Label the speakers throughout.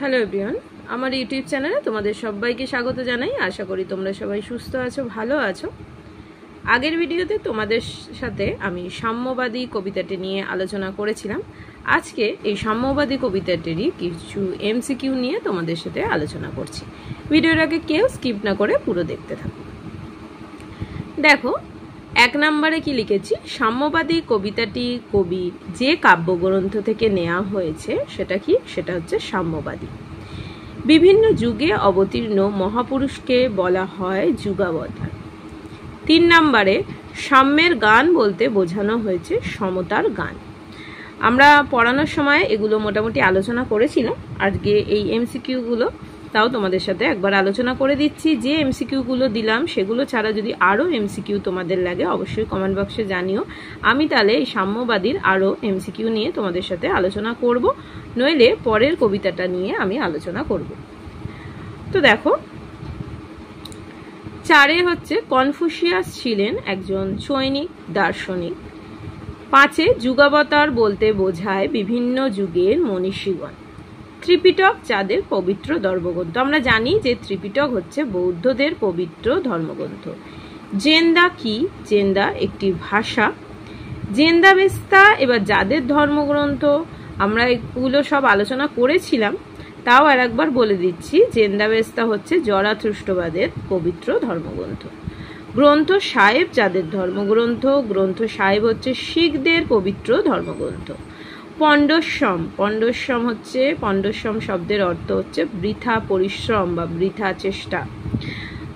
Speaker 1: Hello everyone, আমার YouTube চ্যানেলে তোমাদের সবাইকে স্বাগত জানাই। আশা করি তোমরা সবাই সুস্থ আছো, ভালো আছো। আগের ভিডিওতে তোমাদের সাথে আমি সাম্যবাদী কবিতাটি নিয়ে আলোচনা করেছিলাম। আজকে এই সাম্যবাদী কবিতাটিরই কিছু এমসিকিউ নিয়ে তোমাদের সাথে আলোচনা করছি। ভিডিওটাকে কেউ স্কিপ না করে পুরো দেখতে থাকো। দেখো, 1 নম্বরে কি লিখেছি, সাম্যবাদী কবিতাটি কবির যে কাব্যগ্রন্থ থেকে নেওয়া হয়েছে সেটা কি, সেটা হচ্ছে সাম্যবাদী। বিভিন্ন যুগে অবতীর্ণ মহাপুরুষকে বলা হয় যুগাবতার। 3 নম্বরে সাম্যের গান বলতে বোঝানো হয়েছে সমতার গান। আমরা পড়ানোর সময় এগুলো মোটামুটি আলোচনা করেছিলাম। আজকে এই এমসিকিউগুলো তাও তোমাদের সাথে একবার আলোচনা করে দিচ্ছি। যে এমসিকিউগুলো দিলাম সেগুলো ছাড়া যদি আরও এমসিকিউ তোমাদের লাগে অবশ্যই কমেন্ট বক্সে জানিও। আমি তাহলে এই সাম্যবাদীর আরও এমসিকিউ নিয়ে তোমাদের সাথে আলোচনা করব, নইলে পরের কবিতাটা নিয়ে আমি আলোচনা করব। তো দেখো, 4 হচ্ছে কনফুসিয়াস ছিলেন একজন সৈনিক দার্শনিক। 5 যুগাবতার বলতে বোঝায় বিভিন্ন যুগের মনীষীগণ। ত্রিপিটক যাদের পবিত্র ধর্মগ্রন্থ। আমরা জানি যে ত্রিপিটক হচ্ছে বৌদ্ধদের পবিত্র ধর্মগ্রন্থ। জেন্দা কি, জেন্দা একটি ভাষা। জেন্দাবেস্তা এবার যাদের ধর্মগ্রন্থ, আমরা এগুলো সব আলোচনা করেছিলাম, তাও আর একবার বলে দিচ্ছি। জেন্দাবেস্তা হচ্ছে জরাথুষ্টবাদের পবিত্র ধর্মগ্রন্থ। গ্রন্থ সাহেব যাদের ধর্মগ্রন্থ, গ্রন্থ সাহেব হচ্ছে শিখদের পবিত্র ধর্মগ্রন্থ। পণ্ডস্যম, পণ্ডস্যম হচ্ছে, পণ্ডস্যম শব্দের অর্থ হচ্ছে বৃথা পরিশ্রম বা বৃথা চেষ্টা।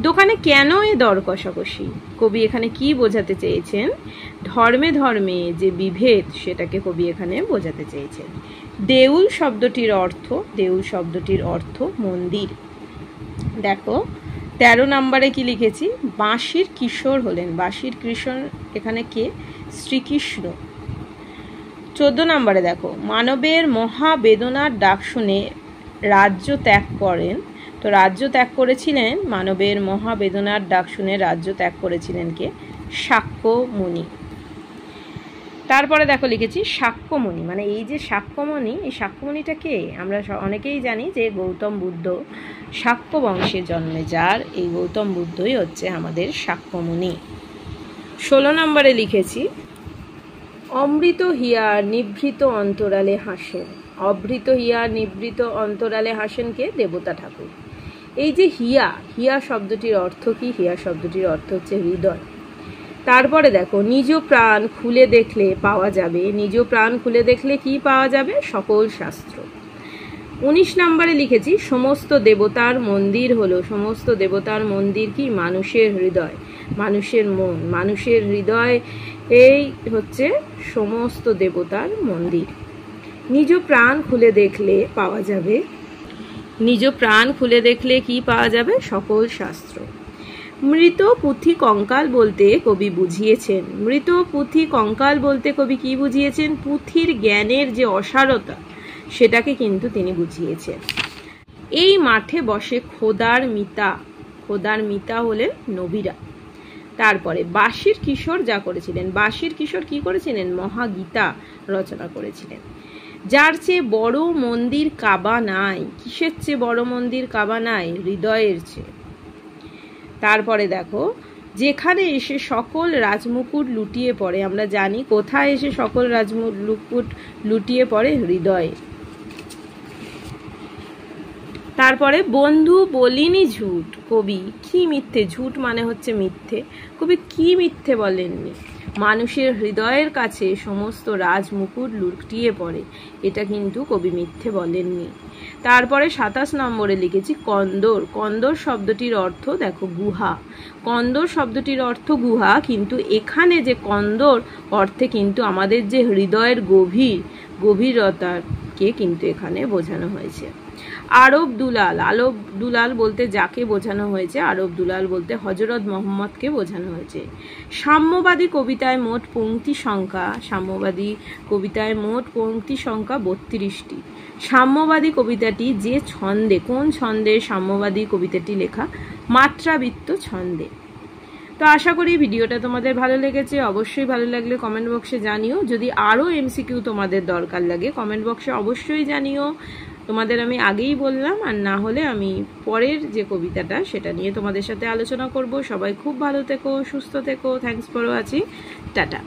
Speaker 1: দোকানে কেন এ দর কষাকষি, কবি এখানে কি বোঝাতে চেয়েছেন? ধর্মে ধর্মে যে বিভেদ সেটাকে কবি এখানে বোঝাতে চেয়েছেন। দেউল শব্দটির অর্থ, দেউল শব্দটির অর্থ মন্দির। দেখো 13 নম্বরে কি লিখেছি, বাঁশির কিশোর হলেন। বাঁশির কিশোর এখানে কে? শ্রীকৃষ্ণ। 14 নম্বরে দেখো, মানবের মহাবেদনার ডাক শুনে রাজ্য ত্যাগ করেন। তো রাজ্য ত্যাগ করেছিলেন, মানবের মহাবেদনার ডাক শুনে রাজ্য ত্যাগ করেছিলেন কে? শাক্যমুনি। তারপরে দেখো লিখেছি শাক্যমুনি, মানে এই যে শাক্যমুনি, এই শাক্যমুনিটা কে? আমরা অনেকেই জানি যে গৌতম বুদ্ধ শাক্য বংশে জন্মে যার, এই গৌতম বুদ্ধই হচ্ছে আমাদের শাক্যমুনি। 16 নম্বরে লিখেছি, অমৃত হিয়ার নিভৃত অন্তরালে হাসেন। অমৃত হিয়ার নিভৃত অন্তরালে হাসেন কে? দেবতা ঠাকুর। এই যে হিয়া, হিয়া শব্দটির অর্থ কি? হিয়া শব্দটির অর্থ হচ্ছে হৃদয়। তারপরে দেখো, নিজ প্রাণ খুলে দেখলে পাওয়া যাবে। নিজ প্রাণ খুলে দেখলে কি পাওয়া যাবে? সকল শাস্ত্র। 19 নম্বরে লিখেছি, সমস্ত দেবতার মন্দির হলো, সমস্ত দেবতার মন্দির কি? মানুষের হৃদয়, মানুষের মন, মানুষের হৃদয়, এই হচ্ছে সমস্ত দেবতার মন্দির। নিজ প্রাণ খুলে দেখলে পাওয়া যাবে, নিজ প্রাণ খুলে দেখলে কি পাওয়া যাবে? সকল শাস্ত্র। মৃত পুঁথি কঙ্কাল বলতে কবি বুঝিয়েছেন, মৃত পুঁথি কঙ্কাল বলতে কবি কি বুঝিয়েছেন? পুঁথির জ্ঞানের যে অসারতা সেটাকে কিন্তু তিনি বুঝিয়েছেন। এই মাঠে বসে খোদার মিতা, খোদার মিতা হলেন নবীরা। তারপরে বাঁশির কিশোর যা করেছিলেন, বাঁশির কিশোর কি করেছিলেন? মহাগীতা রচনা করেছিলেন। যার চেয়ে বড় মন্দির কাবা নাই। কিসের চেয়ে বড় মন্দির কাবা নাই? হৃদয়ের চেয়ে। তারপরে দেখো, যেখানে এসে সকল রাজমুকুট লুটিয়ে পড়ে, আমরা জানি কোথায় এসে সকল রাজমুকুট লুটিয়ে পড়ে? হৃদয়ে। তারপরে বন্ধু বলিনি ঝুট, কবি কি মিথ্যে? ঝুট মানে হচ্ছে মিথ্যে। কবি কি মিথ্যে বলেননি? মানুষের হৃদয়ের কাছে সমস্ত রাজমুকুট লুটিয়ে পড়ে, এটা কিন্তু কবি মিথ্যে বলেননি। তারপরে 27 নম্বরে লিখেছি কন্দর। কন্দর শব্দটির অর্থ দেখো গুহা। কন্দর শব্দটির অর্থ গুহা, কিন্তু এখানে যে কন্দর অর্থে কিন্তু আমাদের যে হৃদয়ের গভীরতাকে কিন্তু এখানে বোঝানো হয়েছে। আরব দুলাল, আরব দুলাল বলতে যাকে বোঝানো হয়েছে, আরব দুলাল বলতে হযরত মুহাম্মদকে বোঝানো হয়েছে। সাম্যবাদী কবিতায় মোট পংক্তি সংখ্যা, সাম্যবাদী কবিতায় মোট পংক্তি সংখ্যা 32টি। সাম্যবাদী কবিতাটি যে ছন্দে, কোন ছন্দে সাম্যবাদী কবিতাটি লেখা? মাত্রাবৃত্ত ছন্দে। তো আশা করি ভিডিওটা তোমাদের ভালো লেগেছে। অবশ্যই ভালো লাগলে কমেন্ট বক্সে জানিও। যদি আরও এমসিকিউ তোমাদের দরকার লাগে কমেন্ট বক্সে অবশ্যই জানিও। তোমাদের আমি আগেই বললাম, আর না হলে আমি পরের যে কবিতাটা সেটা নিয়ে তোমাদের সাথে আলোচনা করব। সবাই খুব ভালো থেকো, সুস্থ থেকো। Thanks for watching. টাটা।